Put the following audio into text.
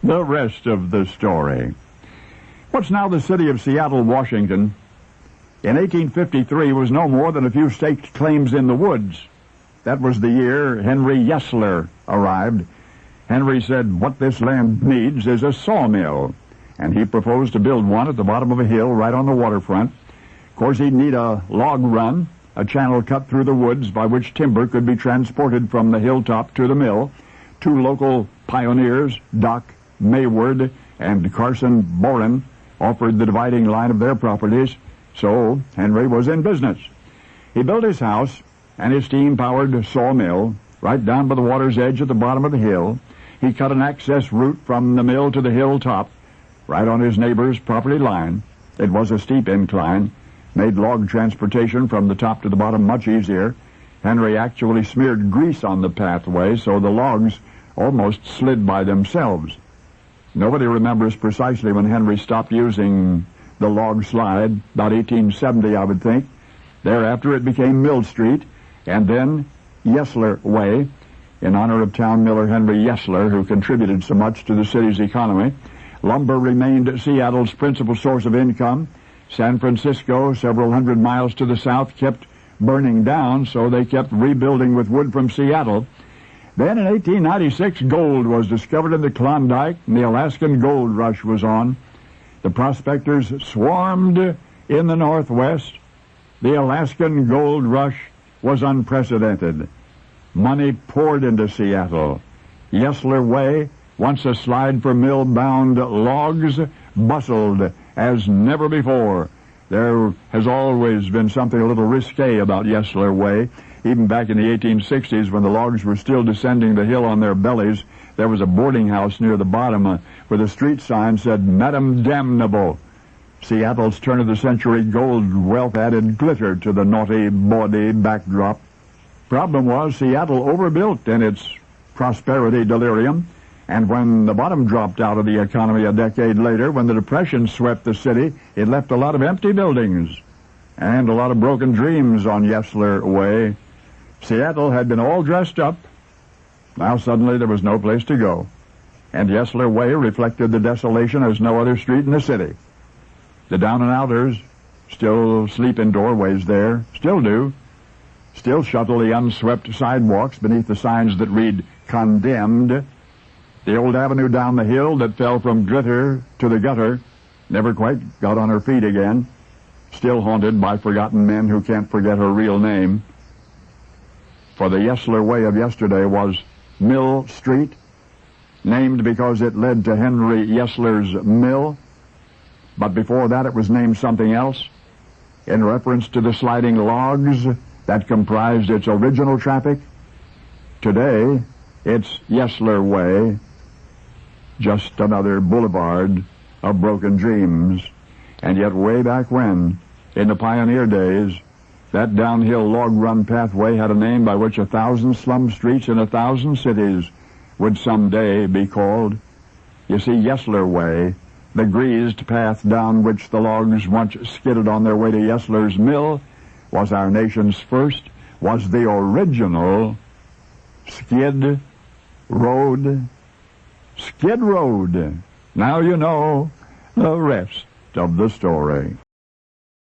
The rest of the story. What's now the city of Seattle, Washington, in 1853 was no more than a few staked claims in the woods. That was the year Henry Yesler arrived. Henry said, what this land needs is a sawmill, and he proposed to build one at the bottom of a hill right on the waterfront. Of course, he'd need a log run, a channel cut through the woods by which timber could be transported from the hilltop to the mill. Two local pioneers, Doc Mayward and Carson Boren, offered the dividing line of their properties, so Henry was in business. He built his house and his steam-powered sawmill right down by the water's edge at the bottom of the hill. He cut an access route from the mill to the hilltop, right on his neighbor's property line. It was a steep incline, made log transportation from the top to the bottom much easier. Henry actually smeared grease on the pathway so the logs almost slid by themselves. Nobody remembers precisely when Henry stopped using the log slide, about 1870, I would think. Thereafter it became Mill Street, and then Yesler Way, in honor of town miller Henry Yesler, who contributed so much to the city's economy. Lumber remained Seattle's principal source of income. San Francisco, several hundred miles to the south, kept burning down, so they kept rebuilding with wood from Seattle. Then in 1896, gold was discovered in the Klondike, and the Alaskan gold rush was on. The prospectors swarmed in the Northwest. The Alaskan gold rush was unprecedented. Money poured into Seattle. Yesler Way, once a slide for mill-bound logs, bustled as never before. There has always been something a little risque about Yesler Way. Even back in the 1860s, when the logs were still descending the hill on their bellies, there was a boarding house near the bottom where the street sign said, Madam Damnable. Seattle's turn-of-the-century gold wealth added glitter to the naughty, bawdy backdrop. Problem was, Seattle overbuilt in its prosperity delirium, and when the bottom dropped out of the economy a decade later, when the Depression swept the city, it left a lot of empty buildings and a lot of broken dreams on Yesler Way. Seattle had been all dressed up. Now suddenly there was no place to go, and Yesler Way reflected the desolation as no other street in the city. The down-and-outers still sleep in doorways there, still do, still shuttle the unswept sidewalks beneath the signs that read, Condemned. The old avenue down the hill that fell from glitter to the gutter never quite got on her feet again, still haunted by forgotten men who can't forget her real name. For the Yesler Way of yesterday was Mill Street, named because it led to Henry Yesler's mill. But before that it was named something else, in reference to the sliding logs that comprised its original traffic. Today, it's Yesler Way, just another boulevard of broken dreams. And yet way back when, in the pioneer days, that downhill log run pathway had a name by which 1,000 slum streets in 1,000 cities would someday be called. You see, Yesler Way, the greased path down which the logs once skidded on their way to Yesler's mill, was our nation's first, was the original Skid Road. Skid Road. Now you know the rest of the story.